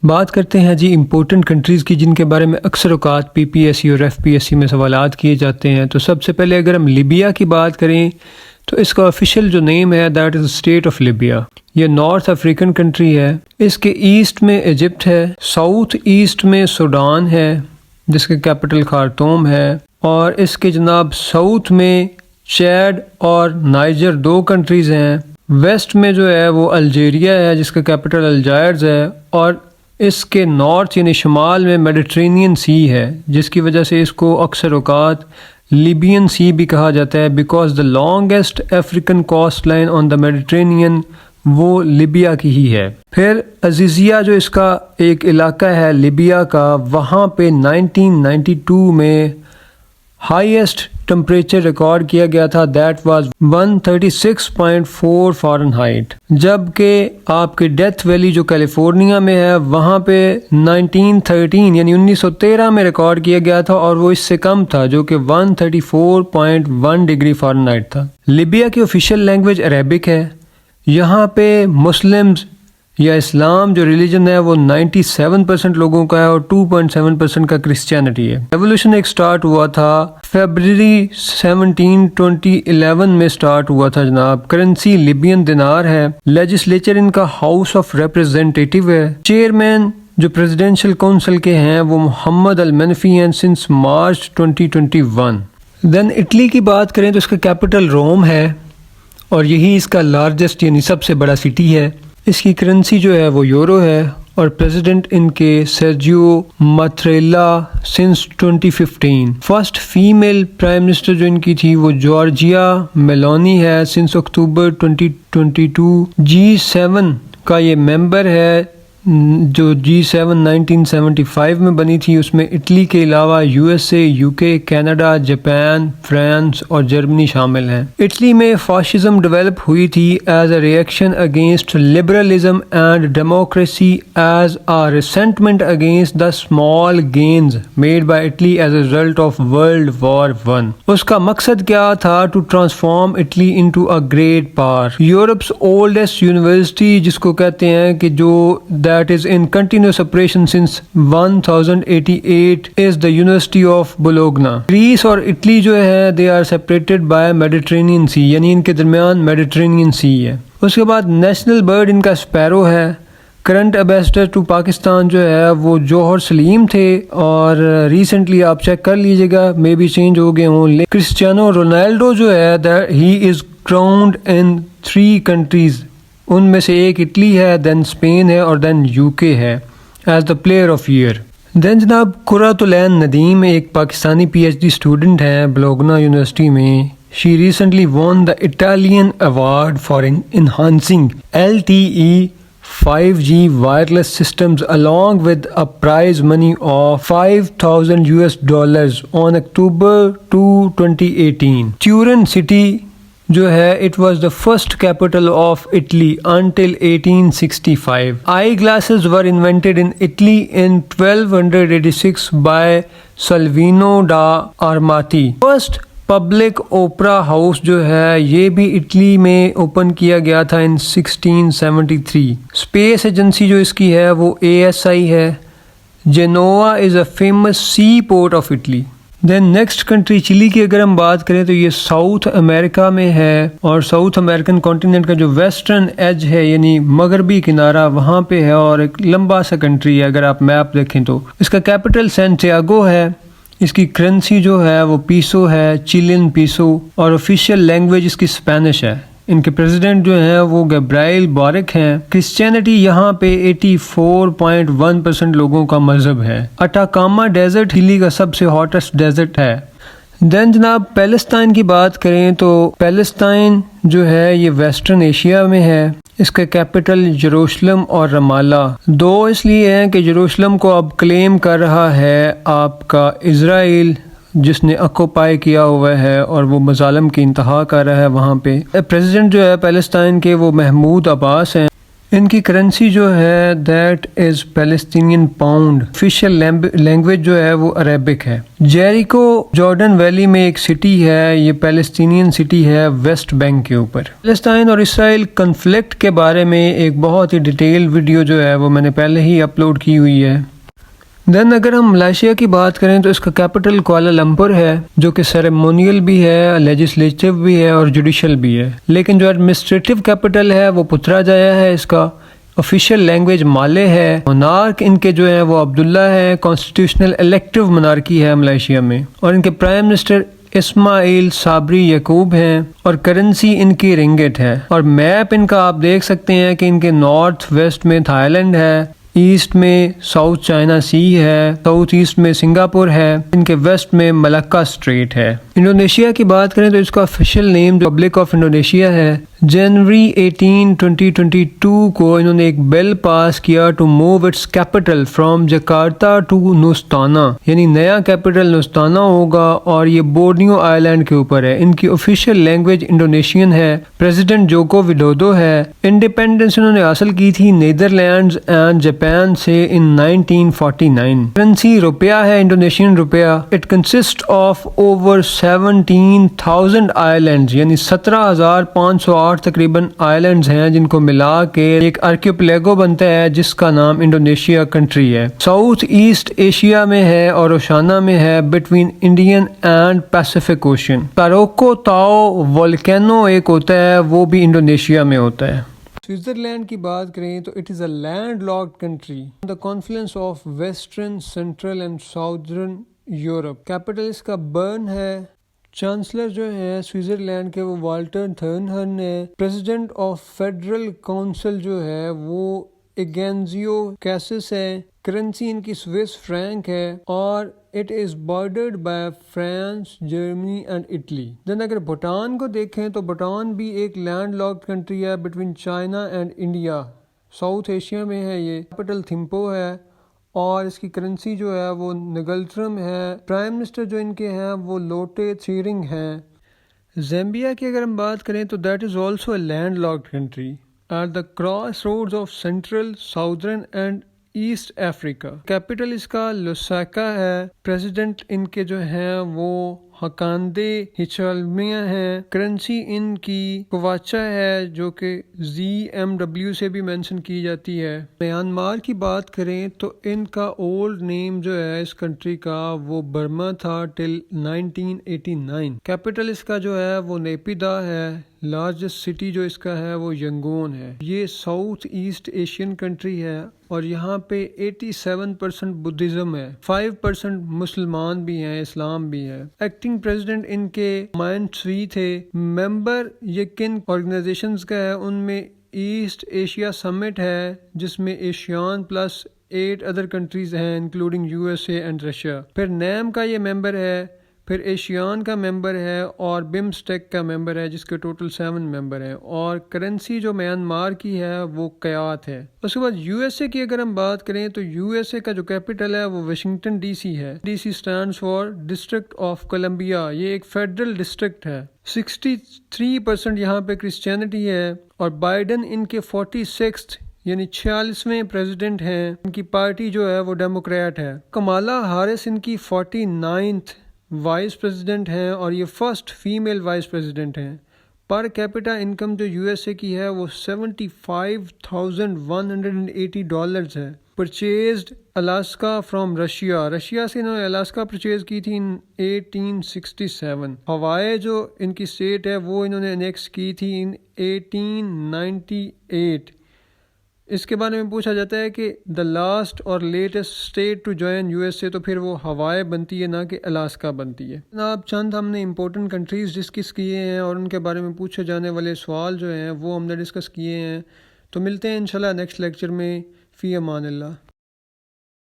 بات کرتے ہیں جی امپورٹنٹ کنٹریز کی جن کے بارے میں اکثر اوقات پی پی ایس سی اور ایف پی ایس سی میں سوالات کیے جاتے ہیں. تو سب سے پہلے اگر ہم لیبیا کی بات کریں تو اس کا آفیشیل جو نیم ہے that is state of Libya. یہ نارتھ افریقن کنٹری ہے. اس کے ایسٹ میں ایجپٹ ہے، ساؤتھ ایسٹ میں سوڈان ہے جس کے کیپٹل خارطوم ہے، اور اس کے جناب ساؤتھ میں چیڈ اور نائجر دو کنٹریز ہیں. ویسٹ میں جو ہے وہ الجیریا ہے جس کا کیپٹل الجائرز ہے، اور اس کے نارتھ یعنی شمال میں میڈیٹرینین سی ہے جس کی وجہ سے اس کو اکثر اوقات لیبین سی بھی کہا جاتا ہے because the longest African coast line on the Mediterranean وہ لیبیا کی ہی ہے. پھر عزیزیہ جو اس کا ایک علاقہ ہے لیبیا کا، وہاں پہ 1992 میں ہائیسٹ ٹمپریچر ریکارڈ کیا گیا تھا، دیٹ واز 136.4 فارنہائٹ. جبکہ آپ کے ڈیتھ ویلی جو کیلیفورنیا میں ہے وہاں پہ 1913 یعنی 1913 میں ریکارڈ کیا گیا تھا، اور وہ اس سے کم تھا جو کہ 134.1 ڈگری فارنہائٹ تھا. لیبیا کی آفیشیل لینگویج عربک ہے. یہاں پہ مسلمز یا اسلام جو ریلیجن ہے وہ 97% لوگوں کا ہے اور 2.7% کا کرسچینٹی ہے. ریولوشن ایک سٹارٹ ہوا تھا فیبرری 17 2011 میں سٹارٹ ہوا تھا جناب. کرنسی لیبین دینار ہے. لیجسلیچر ان کا ہاؤس آف ریپرزینٹیٹیو ہے. چیئرمین جو پریزیڈینشل کونسل کے ہیں وہ محمد المنفی ہیں سنس مارچ 2021. دین اٹلی کی بات کریں تو اس کا کیپٹل روم ہے اور یہی اس کا لارجسٹ یعنی سب سے بڑا سٹی ہے. اس کی کرنسی جو ہے وہ یورو ہے، اور پریزیڈنٹ ان کے Sergio Mattarella since 2015. First female prime minister جو ان کی تھی وہ جارجیا میلونی ہے سنس اکتوبر 2022. G7 کا یہ ممبر ہے جو G7 1975 میں بنی تھی. اس میں اٹلی کے علاوہ USA، UK، Canada, Japan, France اور جرمنی شامل ہیں. اٹلی میں فاشزم ڈیولپ ہوئی تھی as a reaction against liberalism and democracy as a resentment against the small gains made by Italy as a result of world war 1. اس کا مقصد کیا تھا؟ To transform Italy into a great power. Europe's oldest university جس کو کہتے ہیں کہ جو that is in continuous operation since 1088 is the University of Bologna. Greece اور اٹلی جو ہے they are separated by Mediterranean Sea یعنی ان کے درمیان Mediterranean Sea ہے. اس کے بعد نیشنل برڈ ان کا اسپیرو ہے. کرنٹ ایمبیسڈر ٹو پاکستان جو ہے وہ جوہر سلیم تھے، اور ریسنٹلی آپ چیک کر لیجیے گا مے بی چینج ہو گئے ہوں. کرسٹیانو رونالڈو جو ہے he is crowned in 3 countries. ان میں سے ایک اٹلی ہے، دین اسپین ہے اور دین UK ہے as the player of year. Then جناب قرۃ العین ندیم ایک پاکستانی PhD اسٹوڈنٹ ہیں بلوگنا یونیورسٹی میں. شی recently won the Italian award for enhancing LTE 5G wireless systems along with a prize money of $5,000 on October 2, 2018. Turin city جو ہے it was the first capital of Italy until 1865. Eye glasses were invented in Italy in 1286 by Salvino da Armati. First public opera house جو ہے یہ بھی Italy میں open کیا گیا تھا ان 1673. اسپیس ایجنسی جو اس کی ہے وہ ASI ہے. Genoa is a famous sea port of Italy. Then next country Chile کی اگر ہم بات کریں تو یہ ساؤتھ امریکہ میں ہے، اور ساؤتھ امریکن کانٹیننٹ کا جو ویسٹرن ایج ہے یعنی مغربی کنارہ وہاں پہ ہے، اور ایک لمبا سا کنٹری ہے اگر آپ میپ دیکھیں تو. اس کا کیپٹل سینٹیاگو ہے. اس کی کرنسی جو ہے وہ پیسو ہے، چیلین پیسو، اور آفیشیل لینگویج اس کی اسپینش ہے. ان کے پریزیڈنٹ جو ہیں وہ گبرائیل بارک ہیں. کرسچینٹی یہاں پہ 84.1% لوگوں کا مذہب ہے. اٹاکاما ڈیزرٹ چلی کا سب سے ہاٹسٹ ڈیزرٹ ہے. دین جناب پیلسٹائن کی بات کریں تو پیلسٹائن جو ہے یہ ویسٹرن ایشیا میں ہے. اس کا کیپٹل یروشلم اور رمالہ. دو اس لیے ہیں کہ یروشلم کو اب کلیم کر رہا ہے آپ کا اسرائیل جس نے اکوپائی کیا ہوا ہے، اور وہ مظالم کی انتہا کر رہا ہے وہاں پہ. پریزیڈنٹ جو ہے پیلسٹائن کے وہ محمود عباس ہیں. ان کی کرنسی جو ہے that is Palestinian pound. Official language جو ہے وہ عربک ہے. جیریکو جارڈن ویلی میں ایک سٹی ہے، یہ پیلسٹینین سٹی ہے ویسٹ بینک کے اوپر. فلسطین اور اسرائیل کنفلکٹ کے بارے میں ایک بہت ہی ڈیٹیل ویڈیو جو ہے وہ میں نے پہلے ہی اپلوڈ کی ہوئی ہے. دین اگر ہم ملائیشیا کی بات کریں تو اس کا کیپٹل کوالالمپور ہے، جو کہ سیریمونیل بھی ہے، لیجسلیٹو بھی ہے اور جوڈیشل بھی ہے. لیکن جو ایڈمنسٹریٹو کیپٹل ہے وہ پتراجایا ہے. اس کا آفیشیل لینگویج مالے ہے. منارک ان کے جو ہے وہ عبداللہ ہے. کانسٹیٹیوشنل الیکٹو منارکی ہے ملائیشیا میں. اور ان کے پرائم منسٹر اسماعیل صابری یعقوب ہیں اور کرنسی ان کی رنگٹ ہے. اور میپ ان کا آپ دیکھ سکتے ہیں کہ ان کے نارتھ ویسٹ میں تھا لینڈ ہے، ایسٹ میں ساؤتھ چائنا سی ہے، ساؤتھ ایسٹ میں سنگاپور ہے، ان کے ویسٹ میں ملکہ اسٹریٹ ہے. انڈونیشیا کی بات کریں تو اس کا official name republic of Indonesia ہے. جنوری 18 2022 کو انہوں نے ایک بل پاس کیا to move its capital from Jakarta to Nusantara, یعنی نیا کیپٹل نوستانا ہوگا اور یہ بورنیو آئی لینڈ کے اوپر ہے. ان کی آفیشیل لینگویج انڈونیشین ہے. پریزیڈنٹ جوکو وڈودو ہے. انڈیپینڈنس انہوں نے حاصل کی تھی نیدرلینڈز اینڈ جاپان سے ان 1949. کرنسی روپیہ ہے، انڈونیشین روپیہ. It consist of over 17,000 I lands, یعنی 17,508 تقریباً آئی لینڈز ہیں جن کو ملا کے ایک آرکیوپلیگو بنتا ہے جس کا نام انڈونیشیا کنٹری ہے. ساؤتھ ایسٹ ایشیا میں ہے اور اوشانا میں ہے، between Indian and Pacific ocean. Krakatau volcano ایک ہوتا ہے، وہ بھی انڈونیشیا میں ہوتا ہے. سوئٹزرلینڈ کی بات کریں تو it is a land locked country the confluence of western, central and southern Europe. Capital اس کا برن ہے. چانسلر جو ہے سوئٹزرلینڈ کے وہ والٹر تھرنہن ہے. پریزیڈنٹ آف فیڈرل کونسل جو ہے وہ ایگینزیو کیسس ہے. کرنسی ان کی سوئس فرینک ہے اور it is bordered by France, Germany and Italy. Then اگر بھوٹان کو دیکھیں تو بھوٹان بھی ایک لینڈ لاکڈ کنٹری ہے between China and India, south Asia میں ہے. یہ کیپٹل تھمپو ہے اور اس کی کرنسی جو ہے وہ نگلٹرم ہے. پرائم منسٹر جو ان کے ہیں وہ لوٹے تھیرنگ ہیں. زیمبیا کی اگر ہم بات کریں تو that is also a land locked country at the crossroads of central, southern and east Africa. Capital اس کا لوساکا ہے. پریزیڈنٹ ان کے جو ہیں وہ ہکاندے ہچلمیہ ہیں. کرنسی ان کی کواچا ہے جو کہ ZMW سے بھی مینشن کی جاتی ہے. میانمار کی بات کریں تو ان کا اولڈ نیم جو ہے اس کنٹری کا وہ برما تھا ٹل 1989. کیپٹل اس کا جو ہے وہ نیپیدا ہے. لارجسٹ سٹی جو اس کا ہے وہ ینگون ہے. یہ ساؤتھ ایسٹ ایشین کنٹری ہے اور یہاں پہ 87% بدھزم ہے، 5% مسلمان بھی ہیں، اسلام بھی ہے. ایکٹنگ پریزیڈنٹ ان کے مائن سوی تھے. ممبر یہ کن آرگنائزیشنز کا ہے، ان میں ایسٹ ایشیا سمٹ ہے جس میں ایشیان پلس 8 ادر کنٹریز ہیں انکلوڈنگ USA اینڈ رشیا. پھر نیم کا یہ ممبر ہے، پھر ایشیان کا ممبر ہے اور بمسٹیک کا ممبر ہے جس کے ٹوٹل 7 ممبر ہیں. اور کرنسی جو میانمار کی ہے وہ قیات ہے. اس کے بعد USA کی اگر ہم بات کریں تو USA کا جو کیپٹل ہے وہ واشنگٹن DC ہے. DC stands for district of Columbia. یہ ایک فیڈرل ڈسٹرکٹ ہے. 63% یہاں پہ کرسچینٹی ہے اور بائیڈن ان کے 46th یعنی 46ویں پریزیڈنٹ ہیں. ان کی پارٹی جو ہے وہ ڈیموکریٹ ہے. کمالا ہارس ان کی 49th وائس پریزیڈنٹ ہیں اور یہ فرسٹ فیمیل وائس پریزیڈنٹ ہیں. پر کیپٹا انکم جو USA کی ہے وہ $75,180 ہے. پرچیزڈ الاسکا فرام رشیا سے انہوں نے الاسکا پرچیز کی تھی 1867. ہوائی جو ان کی اسٹیٹ ہے وہ انہوں نے انیکس کی تھی 1898. اس کے بارے میں پوچھا جاتا ہے کہ دا لاسٹ اور latest state to join USA تو پھر وہ ہوائی بنتی ہے نہ کہ الاسکا بنتی ہے. جناب چند ہم نے امپورٹنٹ کنٹریز ڈسکس کیے ہیں اور ان کے بارے میں پوچھے جانے والے سوال جو ہیں وہ ہم نے ڈسکس کیے ہیں. تو ملتے ہیں انشاءاللہ نیکسٹ لیکچر میں. فی امان اللہ.